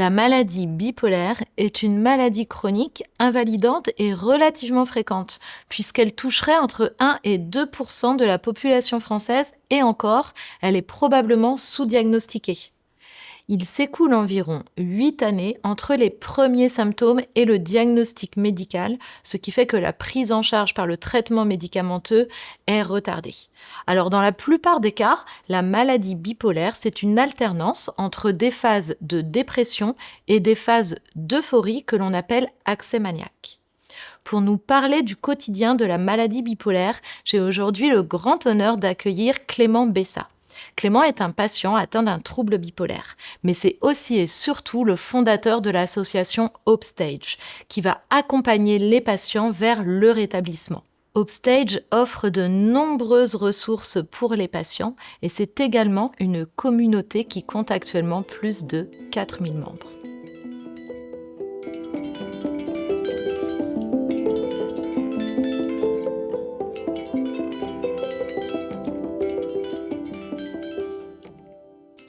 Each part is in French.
La maladie bipolaire est une maladie chronique, invalidante et relativement fréquente, puisqu'elle toucherait entre 1 et 2% de la population française et encore, elle est probablement sous-diagnostiquée. Il s'écoule environ 8 années entre les premiers symptômes et le diagnostic médical, ce qui fait que la prise en charge par le traitement médicamenteux est retardée. Alors dans la plupart des cas, la maladie bipolaire, c'est une alternance entre des phases de dépression et des phases d'euphorie que l'on appelle accès maniaque. Pour nous parler du quotidien de la maladie bipolaire, j'ai aujourd'hui le grand honneur d'accueillir Clément Bessa. Clément est un patient atteint d'un trouble bipolaire, mais c'est aussi et surtout le fondateur de l'association Upstage, qui va accompagner les patients vers le rétablissement. Upstage offre de nombreuses ressources pour les patients et c'est également une communauté qui compte actuellement plus de 4000 membres.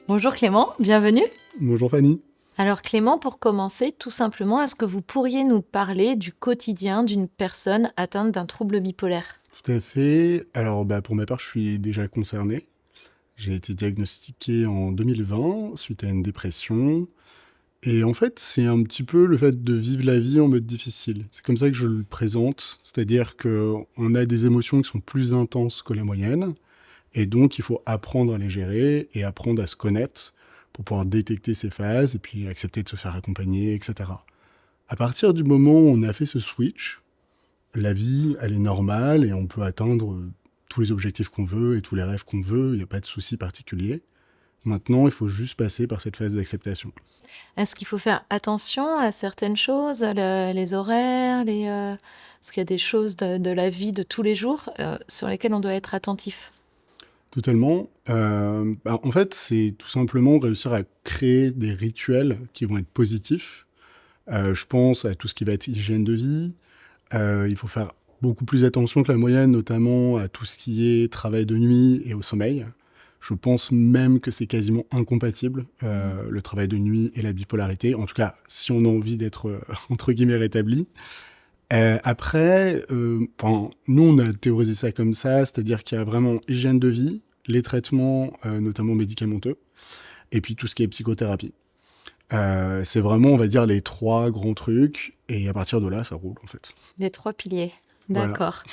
Bonjour Clément, bienvenue. Bonjour Fanny. Alors Clément, pour commencer, tout simplement, est-ce que vous pourriez nous parler du quotidien d'une personne atteinte d'un trouble bipolaire ? Tout à fait. Alors pour ma part, je suis déjà concerné. J'ai été diagnostiqué en 2020 suite à une dépression. Et en fait, c'est un petit peu le fait de vivre la vie en mode difficile. C'est comme ça que je le présente. C'est-à-dire qu'on a des émotions qui sont plus intenses que la moyenne. Et donc, il faut apprendre à les gérer et apprendre à se connaître pour pouvoir détecter ces phases et puis accepter de se faire accompagner, etc. À partir du moment où on a fait ce switch, la vie, elle est normale et on peut atteindre tous les objectifs qu'on veut et tous les rêves qu'on veut. Il n'y a pas de souci particulier. Maintenant, il faut juste passer par cette phase d'acceptation. Est-ce qu'il faut faire attention à certaines choses, les horaires, est-ce qu'il y a des choses de la vie de tous les jours sur lesquelles on doit être attentif ? Totalement. En fait, c'est tout simplement réussir à créer des rituels qui vont être positifs. Je pense à tout ce qui va être hygiène de vie. Il faut faire beaucoup plus attention que la moyenne, notamment à tout ce qui est travail de nuit et au sommeil. Je pense même que c'est quasiment incompatible, le travail de nuit et la bipolarité. En tout cas, si on a envie d'être, entre guillemets, rétabli. Après, nous, on a théorisé ça comme ça, c'est-à-dire qu'il y a vraiment hygiène de vie, les traitements, notamment médicamenteux, et puis tout ce qui est psychothérapie. C'est vraiment, on va dire, les 3 grands trucs, et à partir de là, ça roule, en fait. Les 3 piliers. Voilà. D'accord.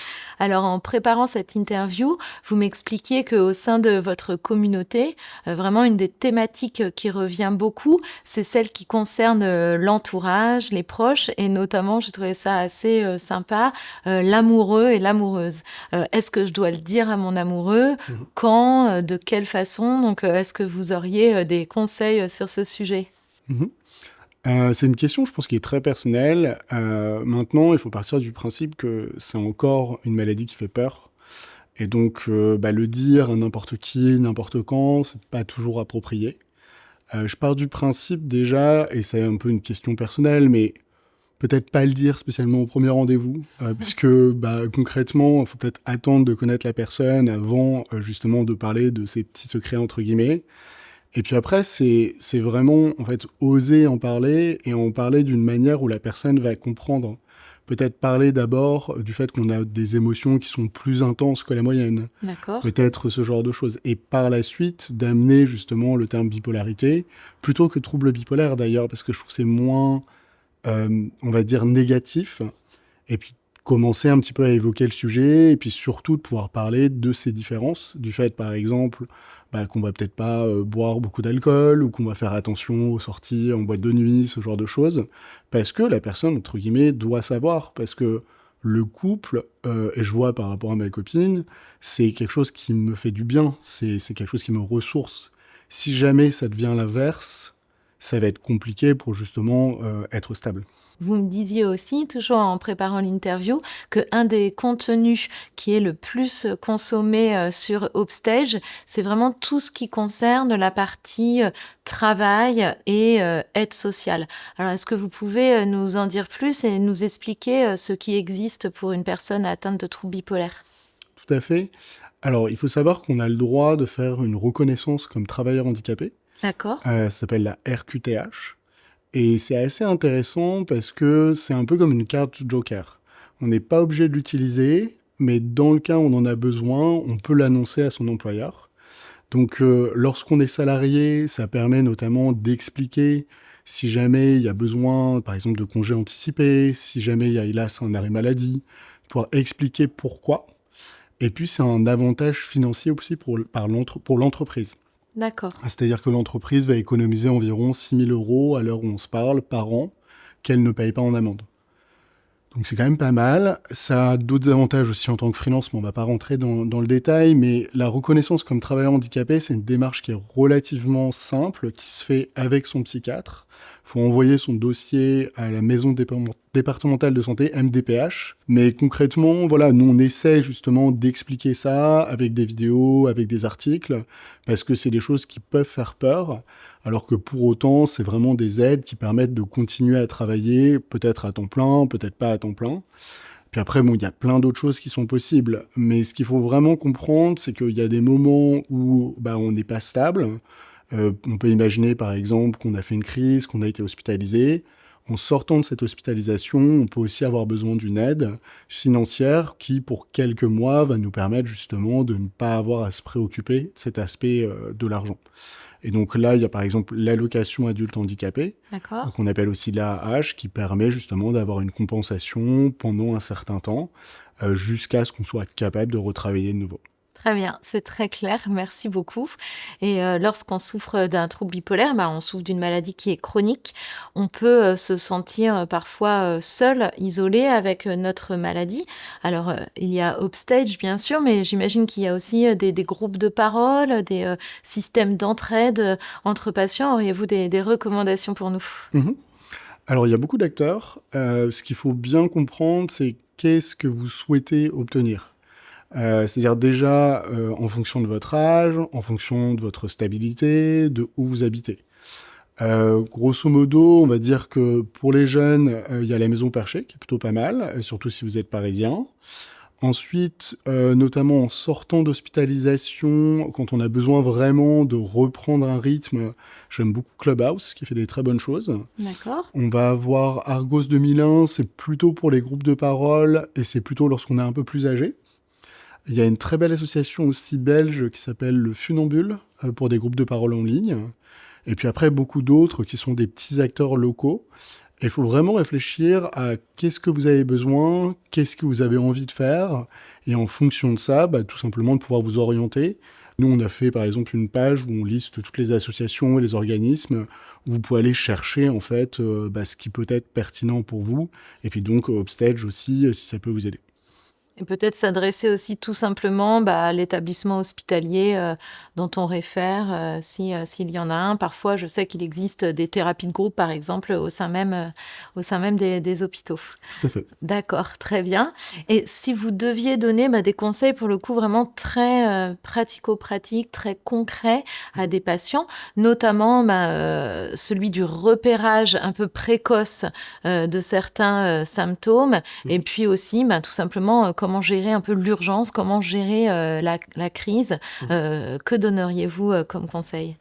Alors, en préparant cette interview, vous m'expliquiez qu'au sein de votre communauté, vraiment une des thématiques qui revient beaucoup, c'est celle qui concerne l'entourage, les proches, et notamment, j'ai trouvé ça assez sympa, l'amoureux et l'amoureuse. Est-ce que je dois le dire à mon amoureux ? Quand ? De quelle façon ? Donc, est-ce que vous auriez des conseils sur ce sujet ? C'est une question, je pense, qui est très personnelle. Maintenant, il faut partir du principe que c'est encore une maladie qui fait peur. Et donc, le dire à n'importe qui, n'importe quand, c'est pas toujours approprié. Je pars du principe déjà, et c'est un peu une question personnelle, mais peut-être pas le dire spécialement au premier rendez-vous, puisque concrètement, il faut peut-être attendre de connaître la personne avant justement de parler de ces petits secrets entre guillemets. Et puis après, c'est vraiment, en fait, oser en parler et en parler d'une manière où la personne va comprendre. Peut-être parler d'abord du fait qu'on a des émotions qui sont plus intenses que la moyenne. D'accord. Peut-être ce genre de choses. Et par la suite, d'amener justement le terme bipolarité, plutôt que trouble bipolaire d'ailleurs, parce que je trouve que c'est moins, on va dire, négatif. Et puis commencer un petit peu à évoquer le sujet, et puis surtout de pouvoir parler de ces différences, du fait par exemple qu'on va peut-être pas boire beaucoup d'alcool, ou qu'on va faire attention aux sorties en boîte de nuit, ce genre de choses, parce que la personne, entre guillemets, doit savoir, parce que le couple, et je vois par rapport à ma copine, c'est quelque chose qui me fait du bien, c'est quelque chose qui me ressource. Si jamais ça devient l'inverse, ça va être compliqué pour justement être stable. Vous me disiez aussi, toujours en préparant l'interview, qu'un des contenus qui est le plus consommé sur Upstage, c'est vraiment tout ce qui concerne la partie travail et aide sociale. Alors, est-ce que vous pouvez nous en dire plus et nous expliquer ce qui existe pour une personne atteinte de trouble bipolaire ? Tout à fait. Alors, il faut savoir qu'on a le droit de faire une reconnaissance comme travailleur handicapé. D'accord. Ça s'appelle la RQTH. Et c'est assez intéressant parce que c'est un peu comme une carte joker. On n'est pas obligé de l'utiliser, mais dans le cas où on en a besoin, on peut l'annoncer à son employeur. Donc, lorsqu'on est salarié, ça permet notamment d'expliquer si jamais il y a besoin, par exemple, de congés anticipés, si jamais il y a, hélas, un arrêt maladie, pouvoir expliquer pourquoi. Et puis, c'est un avantage financier aussi pour l'entreprise. D'accord. C'est-à-dire que l'entreprise va économiser environ 6 000 euros à l'heure où on se parle par an qu'elle ne paye pas en amende. Donc c'est quand même pas mal. Ça a d'autres avantages aussi en tant que freelance, mais on va pas rentrer dans le détail. Mais la reconnaissance comme travailleur handicapé, c'est une démarche qui est relativement simple, qui se fait avec son psychiatre. Il faut envoyer son dossier à la maison départementale de santé, MDPH. Mais concrètement, voilà, nous on essaie justement d'expliquer ça avec des vidéos, avec des articles, parce que c'est des choses qui peuvent faire peur. Alors que pour autant, c'est vraiment des aides qui permettent de continuer à travailler, peut-être à temps plein, peut-être pas à temps plein. Puis après, bon, il y a plein d'autres choses qui sont possibles. Mais ce qu'il faut vraiment comprendre, c'est qu'il y a des moments où on n'est pas stable. On peut imaginer, par exemple, qu'on a fait une crise, qu'on a été hospitalisé. En sortant de cette hospitalisation, on peut aussi avoir besoin d'une aide financière qui, pour quelques mois, va nous permettre justement de ne pas avoir à se préoccuper de cet aspect de l'argent. Et donc là, il y a par exemple l'allocation adulte handicapé, qu'on appelle aussi l'AAH, qui permet justement d'avoir une compensation pendant un certain temps, jusqu'à ce qu'on soit capable de retravailler de nouveau. Très bien, c'est très clair, merci beaucoup. Et lorsqu'on souffre d'un trouble bipolaire, on souffre d'une maladie qui est chronique. On peut se sentir parfois seul, isolé avec notre maladie. Alors, il y a Upstage, bien sûr, mais j'imagine qu'il y a aussi des groupes de parole, des systèmes d'entraide entre patients. Auriez-vous des recommandations pour nous? Alors, il y a beaucoup d'acteurs. Ce qu'il faut bien comprendre, c'est qu'est-ce que vous souhaitez obtenir. C'est-à-dire déjà en fonction de votre âge, en fonction de votre stabilité, de où vous habitez. Grosso modo, on va dire que pour les jeunes, il y a la Maison Perchée, qui est plutôt pas mal, surtout si vous êtes parisien. Ensuite, notamment en sortant d'hospitalisation, quand on a besoin vraiment de reprendre un rythme, j'aime beaucoup Clubhouse, qui fait des très bonnes choses. D'accord. On va avoir Argos 2001, c'est plutôt pour les groupes de parole, et c'est plutôt lorsqu'on est un peu plus âgé. Il y a une très belle association aussi belge qui s'appelle le Funambule, pour des groupes de parole en ligne. Et puis après, beaucoup d'autres qui sont des petits acteurs locaux. Et il faut vraiment réfléchir à qu'est-ce que vous avez besoin, qu'est-ce que vous avez envie de faire, et en fonction de ça, tout simplement de pouvoir vous orienter. Nous, on a fait par exemple une page où on liste toutes les associations et les organismes, où vous pouvez aller chercher en fait ce qui peut être pertinent pour vous, et puis donc Upstage aussi, si ça peut vous aider. Et peut-être s'adresser aussi tout simplement à l'établissement hospitalier dont on réfère, s'il y en a un. Parfois, je sais qu'il existe des thérapies de groupe, par exemple, au sein même des hôpitaux. Tout à fait. D'accord, très bien. Et si vous deviez donner des conseils, pour le coup, vraiment très pratico-pratiques, très concrets à des patients, notamment celui du repérage un peu précoce de certains symptômes, et puis aussi tout simplement comment gérer un peu l'urgence, comment gérer la crise. Que donneriez-vous comme conseil?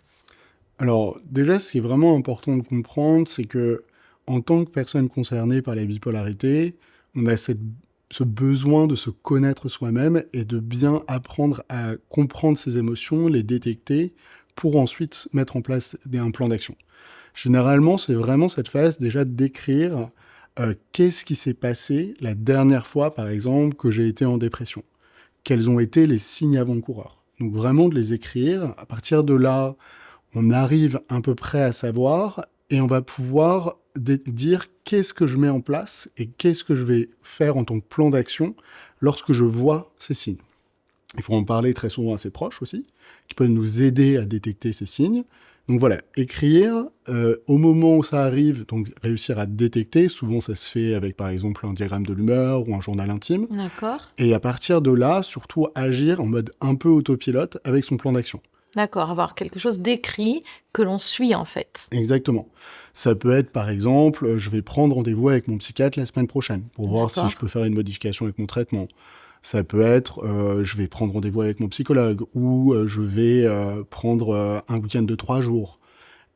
Alors déjà, ce qui est vraiment important de comprendre, c'est que en tant que personne concernée par la bipolarité, on a ce besoin de se connaître soi-même et de bien apprendre à comprendre ses émotions, les détecter, pour ensuite mettre en place un plan d'action. Généralement, c'est vraiment cette phase déjà d'écrire qu'est-ce qui s'est passé la dernière fois, par exemple, que j'ai été en dépression. Quels ont été les signes avant-coureurs. Donc vraiment de les écrire. À partir de là, on arrive à peu près à savoir et on va pouvoir dire qu'est-ce que je mets en place et qu'est-ce que je vais faire en tant que plan d'action lorsque je vois ces signes. Il faut en parler très souvent à ses proches aussi, qui peuvent nous aider à détecter ces signes. Donc voilà, écrire au moment où ça arrive, donc réussir à détecter. Souvent, ça se fait avec, par exemple, un diagramme de l'humeur ou un journal intime. D'accord. Et à partir de là, surtout agir en mode un peu autopilote avec son plan d'action. D'accord, avoir quelque chose d'écrit que l'on suit en fait. Exactement. Ça peut être, par exemple, je vais prendre rendez-vous avec mon psychiatre la semaine prochaine pour voir si je peux faire une modification avec mon traitement. Ça peut être, je vais prendre rendez-vous avec mon psychologue ou je vais prendre un week-end de 3 jours.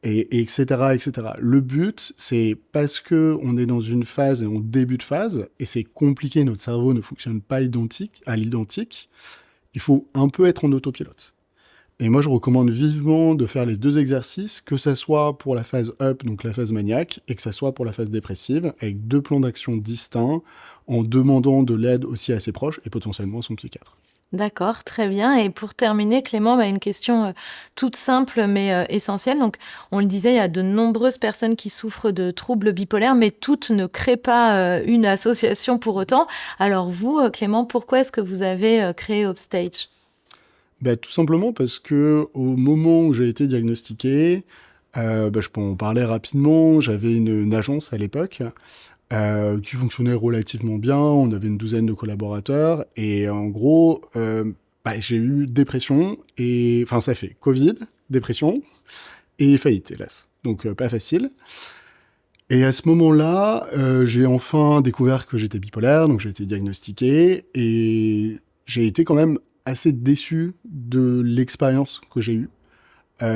et etc., etc. Le but, c'est parce que on est dans une phase et en début de phase, et c'est compliqué, notre cerveau ne fonctionne pas à l'identique, il faut un peu être en autopilote. Et moi, je recommande vivement de faire les 2 exercices, que ça soit pour la phase up, donc la phase maniaque, et que ça soit pour la phase dépressive, avec 2 plans d'action distincts, en demandant de l'aide aussi à ses proches et potentiellement à son psychiatre. D'accord, très bien. Et pour terminer, Clément, une question toute simple mais essentielle. Donc, on le disait, il y a de nombreuses personnes qui souffrent de troubles bipolaires, mais toutes ne créent pas une association pour autant. Alors vous, Clément, pourquoi est-ce que vous avez créé Upstage? Tout simplement parce que au moment où j'ai été diagnostiqué, je peux en parler rapidement, j'avais une agence à l'époque, qui fonctionnait relativement bien. On avait une 12aine de collaborateurs et en gros, j'ai eu dépression et enfin ça fait Covid, dépression et faillite, hélas. Donc pas facile. Et à ce moment-là, j'ai enfin découvert que j'étais bipolaire, donc j'ai été diagnostiqué et j'ai été quand même assez déçu de l'expérience que j'ai eue.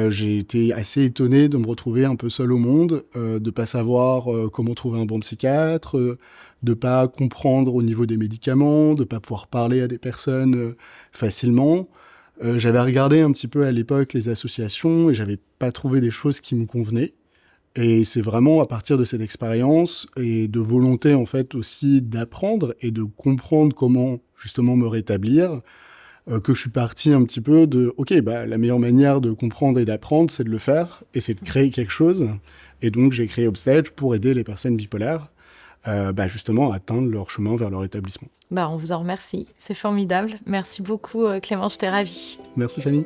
J'ai été assez étonné de me retrouver un peu seul au monde, de pas savoir comment trouver un bon psychiatre, de pas comprendre au niveau des médicaments, de pas pouvoir parler à des personnes facilement. J'avais regardé un petit peu à l'époque les associations et j'avais pas trouvé des choses qui me convenaient. Et c'est vraiment à partir de cette expérience et de volonté en fait aussi d'apprendre et de comprendre comment justement me rétablir, que je suis parti un petit peu de « Ok, la meilleure manière de comprendre et d'apprendre, c'est de le faire, et c'est de créer quelque chose. » Et donc, j'ai créé Upstage pour aider les personnes bipolaires, justement, à atteindre leur chemin vers leur établissement. On vous en remercie. C'est formidable. Merci beaucoup, Clément, j'étais ravie. Merci Fanny.